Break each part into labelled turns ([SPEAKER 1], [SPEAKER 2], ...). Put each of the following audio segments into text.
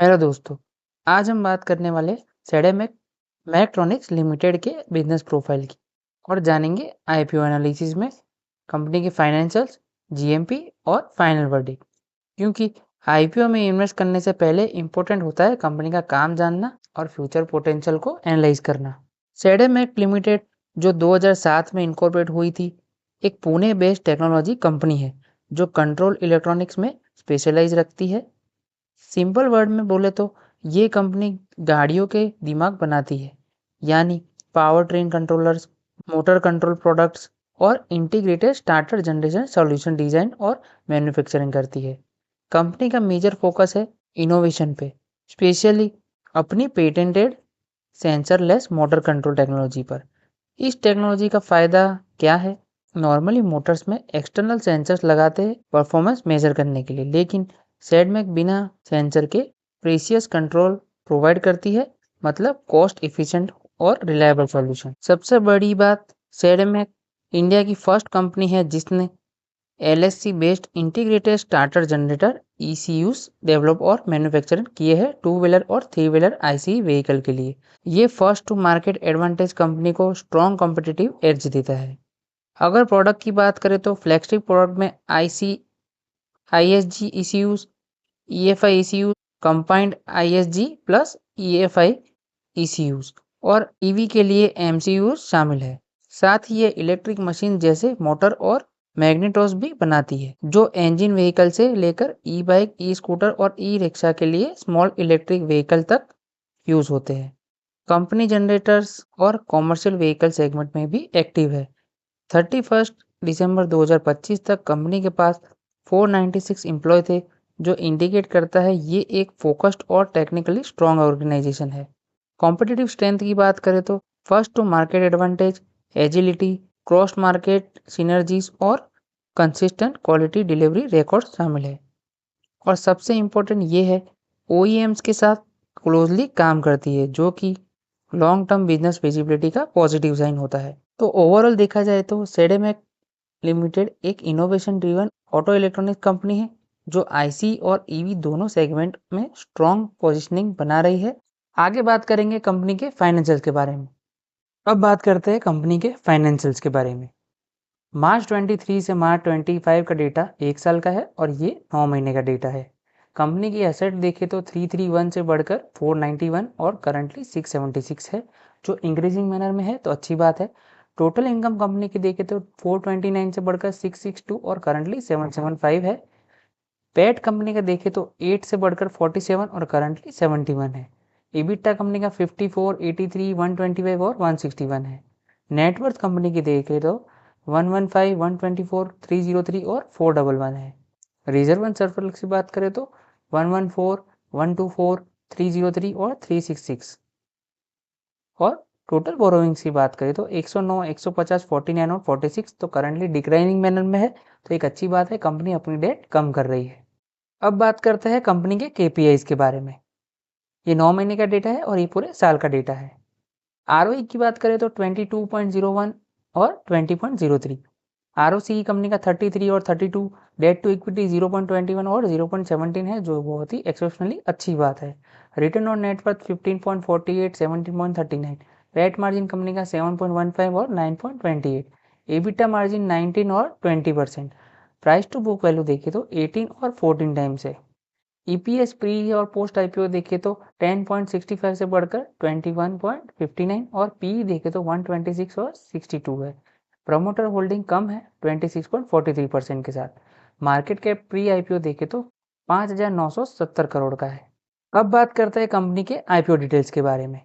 [SPEAKER 1] Hello दोस्तों, आज हम बात करने वाले सेडेमेक मैक्ट्रॉनिक्स लिमिटेड के बिजनेस प्रोफाइल की और जानेंगे आईपीओ एनालिसिस में कंपनी के फाइनेंशियल्स, जीएमपी और फाइनल वर्डिक्ट। क्योंकि आईपीओ में इन्वेस्ट करने से पहले इम्पोर्टेंट होता है कंपनी का काम जानना और फ्यूचर पोटेंशियल को एनालाइज करना। सेडेमेक लिमिटेड जो 2007 में इनकॉर्पोरेट हुई थी, एक पुणे बेस्ड टेक्नोलॉजी कंपनी है जो कंट्रोल इलेक्ट्रॉनिक्स में स्पेशलाइज रखती है। सिंपल वर्ड में बोले तो ये कंपनी गाड़ियों के दिमाग बनाती है, यानी power train controllers, motor control products और integrated starter generation solution design और मैन्युफैक्चरिंग करती है। कंपनी का मेजर फोकस है इनोवेशन पे, स्पेशली अपनी patented sensorless motor control technology पर। इस टेक्नोलॉजी का फ़ायदा क्या है? नॉर्मली मोटर्स में एक्सटर्नल सेंसर्स लगाते हैं परफॉर्मेंस मेजर करने के लिए, लेकिन सेडमेक बिना सेंसर के प्रीसियस कंट्रोल प्रोवाइड करती है, मतलब कॉस्ट इफिशिएंट और रिलायबल सॉल्यूशन। सबसे बड़ी बात, सेडमेक इंडिया की फर्स्ट कंपनी है जिसने LSC based integrated starter generator ECUs develop और मैन्युफैक्चर किए हैं टू व्हीलर और थ्री व्हीलर आईसी व्हीकल के लिए। ये first to market advantage company को स्ट्रॉन्ग कॉम्पिटिटिव एज देता है। अगर प्रोडक्ट की बात करें तो फ्लैगशिप प्रोडक्ट में IC ISG ECUs, EFI ECUs, combined ISG plus EFI ईसीयूज और ईवी के लिए एमसीयूज शामिल है। साथ ही ये इलेक्ट्रिक मशीन जैसे मोटर और मैग्नेटोस भी बनाती है, जो इंजन व्हीकल से लेकर ई बाइक, ई स्कूटर और ई रिक्शा के लिए स्मॉल इलेक्ट्रिक व्हीकल तक यूज होते हैं। कंपनी जनरेटर्स और कॉमर्शियल व्हीकल सेगमेंट में भी एक्टिव है। 31 दिसंबर 2025 तक कंपनी के पास 496 एम्प्लॉय थे, जो इंडिकेट करता है ये एक फोकस्ड और टेक्निकली स्ट्रॉन्ग ऑर्गेनाइजेशन है। कॉम्पिटिटिव स्ट्रेंथ की बात करें तो first to market advantage, agility, cross market synergies और कंसिस्टेंट क्वालिटी डिलीवरी रिकॉर्ड शामिल है। और सबसे इम्पोर्टेंट ये है, ओईएम्स के साथ क्लोजली काम करती है, जो कि लॉन्ग टर्म बिजनेस विजिबिलिटी का पॉजिटिव साइन होता है। तो ओवरऑल देखा जाए तो सेडेमेक लिमिटेड एक innovation driven auto electronics company है जो आईसी और ईवी दोनों सेगमेंट में स्ट्रॉन्ग पोजीशनिंग बना रही है। आगे बात करेंगे कंपनी के फाइनेंशियल्स के बारे में। अब बात करते हैं कंपनी के फाइनेंशियल्स के बारे में। मार्च 23 से मार्च 25 का डेटा एक साल का है और ये 9 महीने का डेटा है। कंपनी की एसेट देखें तो 331 से बढ़कर 491 और करंटली 676 है, जो इंक्रीजिंग मैनर में है, तो अच्छी बात है। टोटल इनकम कंपनी की देखें तो 429 से बढ़कर 662 और करंटली 775 है। पैट कंपनी का देखें तो 8 से बढ़कर 47 और करंटली 71 है। इबिटा कंपनी का 54, 83, 125 और 161 है। नेटवर्थ कंपनी की देखें तो 115, 124, 303 और 411 है। रिजर्व एंड सरप्लस की बात करें तो 114, 124, 303 और 366। और टोटल बोरोइंग्स की बात करें तो 109, 150, 49 और 46, तो करंटली डिक्लाइनिंग मैनर में है, तो एक अच्छी बात है, कंपनी अपनी डेट कम कर रही है। अब बात करते हैं कंपनी के केपीआईज के बारे में। ये 9 महीने का डेटा है और ये पूरे साल का डेटा है। आरओई की बात करें तो 22.01 और 20.03। आरओसी कंपनी का 33 और 32, डेट टू इक्विटी 0.21 और 0.17 है, जो बहुत ही एक्सेप्शनली अच्छी बात है। Return on net worth 15.48, 17.39। PAT margin company का 7.15 और 9.28। एबिटा मार्जिन 19 और 20%। प्राइस टू बुक वैल्यू देखें तो 18 और 14 टाइम्स है। ईपीएस प्री और पोस्ट आईपीओ देखें तो 10.65 से बढ़कर 21.59 और पी देखें तो 126 और 62 है। प्रमोटर होल्डिंग कम है 26.43% के साथ। मार्केट कैप प्री आईपीओ देखें तो 5,970 करोड़ का है। अब बात करते हैं कंपनी के आईपीओ डिटेल्स के बारे में।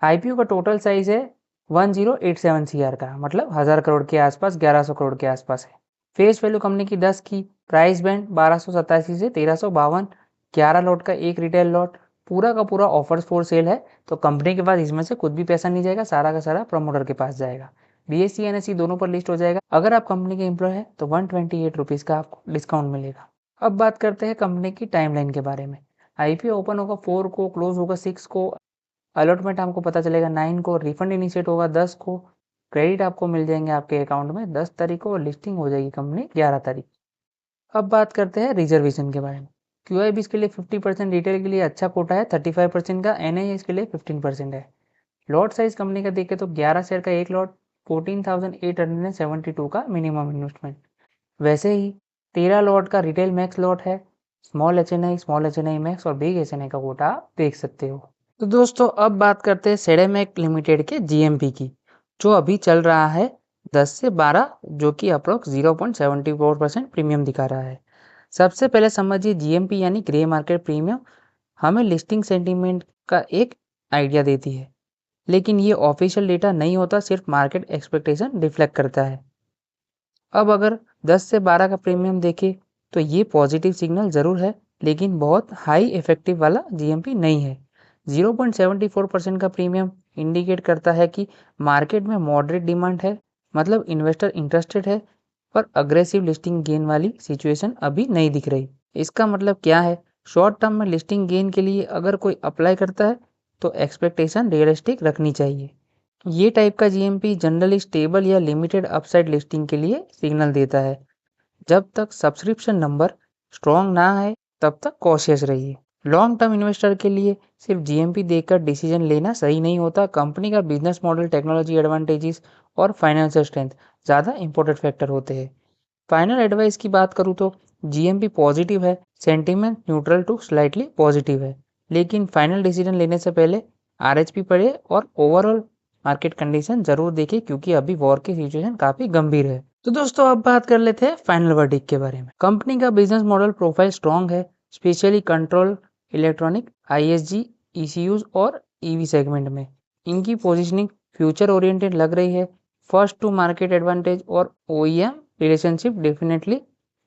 [SPEAKER 1] आईपीओ का टोटल साइज है 1087 सीआर का, मतलब 1000 करोड़ के आसपास, 1100 करोड़ के आसपास है। फेस वैल्यू कंपनी की 10 की, प्राइस बैंड 1287 से 1352, 11 लॉट का एक रिटेल लॉट, पूरा का पूरा ऑफर्स फॉर सेल है, तो कंपनी के पास इसमें से कुछ भी पैसा नहीं जाएगा, सारा का सारा प्रमोटर के पास जाएगा। बीएससी एनएससी दोनों पर लिस्ट हो जाएगा। अगर आप कंपनी के एम्प्लॉय है तो 128 रुपीज़ का आपको डिस्काउंट मिलेगा। अब बात करते हैं कंपनी की टाइमलाइन के बारे में। आईपीओ ओपन होगा 4 को, क्लोज होगा 6 को, अलॉटमेंट आपको पता चलेगा 9 को, रिफंड इनिशिएट होगा 10 को, क्रेडिट आपको मिल जाएंगे आपके अकाउंट में 10 तारीख को और लिस्टिंग हो जाएगी कंपनी 11 तारीख। अब बात करते हैं रिजर्वेशन के बारे में। QIBs के लिए 50%, रिटेल के लिए अच्छा कोटा है 35% का, NIS के लिए 15% है। लॉट साइज कंपनी का देखें तो 11 शेयर का एक लॉट 14,872 का मिनिमम इन्वेस्टमेंट। वैसे ही 13 लॉट का रिटेल मैक्स लॉट है। स्मॉल HNI मैक्स और बिग HNI का कोटा आप देख सकते हो। तो दोस्तों अब बात करते हैं सेडेमेक लिमिटेड के GMP की, जो अभी चल रहा है 10 से 12, जो कि अप्रोक्स 0.74% प्रीमियम दिखा रहा है। सबसे पहले समझिए GMP यानी ग्रे मार्केट प्रीमियम हमें लिस्टिंग सेंटीमेंट का एक आइडिया देती है, लेकिन ये ऑफिशियल डेटा नहीं होता, सिर्फ मार्केट एक्सपेक्टेशन रिफ्लेक्ट करता है। अब अगर 10 से 12 का प्रीमियम देखें तो ये पॉजिटिव सिग्नल ज़रूर है, लेकिन बहुत हाई इफेक्टिव वाला GMP नहीं है। 0.74% का प्रीमियम इंडिकेट करता है कि मार्केट में मॉडरेट डिमांड है, मतलब इन्वेस्टर इंटरेस्टेड है, पर अग्रेसिव लिस्टिंग गेन वाली सिचुएशन अभी नहीं दिख रही। इसका मतलब क्या है? शॉर्ट टर्म में लिस्टिंग गेन के लिए अगर कोई अप्लाई करता है तो एक्सपेक्टेशन रियलिस्टिक रखनी चाहिए। ये टाइप का GMP जनरली स्टेबल या लिमिटेड अपसाइड लिस्टिंग के लिए सिग्नल देता है। जब तक सब्सक्रिप्शन नंबर स्ट्रॉन्ग ना आए तब तक कॉशियस रहिए। लॉन्ग टर्म इन्वेस्टर के लिए सिर्फ GMP देखकर डिसीजन लेना सही नहीं होता। कंपनी का बिजनेस मॉडल, टेक्नोलॉजी एडवांटेजेस और फाइनेंशियल स्ट्रेंथ ज़्यादा इंपॉर्टेंट फैक्टर होते हैं। फाइनल एडवाइस की बात करूँ तो GMP पॉजिटिव है, sentiment neutral to slightly positive है, लेकिन फाइनल डिसीजन लेने से पहले RHP पढ़े और ओवरऑल मार्केट कंडीशन जरूर देखें, क्योंकि अभी वॉर की सिचुएशन काफी गंभीर है। तो दोस्तों अब बात कर लेते हैं फाइनल वर्डिक्ट के बारे में। कंपनी का बिजनेस मॉडल प्रोफाइल स्ट्रॉन्ग है, specially control electronic, ISG, ECUs और EV सेगमेंट में। इनकी पोजिशनिंग फ्यूचर ओरिएंटेड लग रही है। फर्स्ट टू मार्केट एडवांटेज और OEM relationship definitely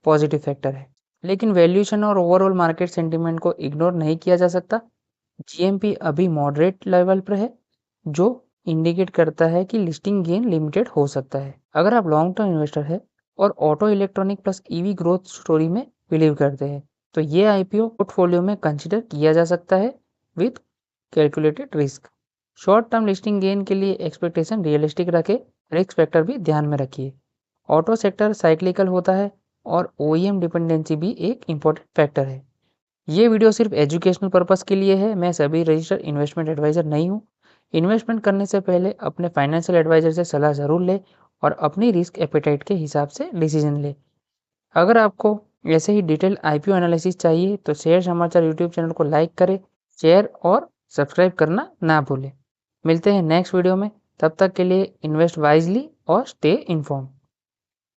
[SPEAKER 1] positive factor है, लेकिन वैल्यूएशन और ओवरऑल मार्केट सेंटीमेंट को इग्नोर नहीं किया जा सकता। GMP अभी मॉडरेट लेवल पर है, जो इंडिकेट करता है कि लिस्टिंग गेन लिमिटेड हो सकता है। अगर आप लॉन्ग टर्म इन्वेस्टर है और auto electronic plus EV growth story में बिलीव करते हैं, तो ये IPO पोर्टफोलियो में कंसिडर किया जा सकता है with calculated risk. Short term listing gain के लिए एक्सपेक्टेशन रियलिस्टिक रखें, रिस्क फैक्टर भी ध्यान में रखिए। ऑटो सेक्टर साइक्लिकल होता है और OEM डिपेंडेंसी भी एक इम्पोर्टेंट फैक्टर है। ये वीडियो सिर्फ एजुकेशनल पर्पस के लिए है। मैं सभी रजिस्टर्ड इन्वेस्टमेंट एडवाइजर नहीं हूँ। इन्वेस्टमेंट करने से पहले अपने फाइनेंशियल एडवाइजर से सलाह ज़रूर लें और अपनी रिस्क एपेटाइट के हिसाब से डिसीजन लें। अगर आपको ऐसे ही डिटेल IPO एनालिसिस चाहिए तो शेयर समाचार यूट्यूब चैनल को लाइक करें, शेयर और सब्सक्राइब करना ना भूलें। मिलते हैं नेक्स्ट वीडियो में, तब तक के लिए इन्वेस्ट वाइजली और स्टे इन्फॉर्म।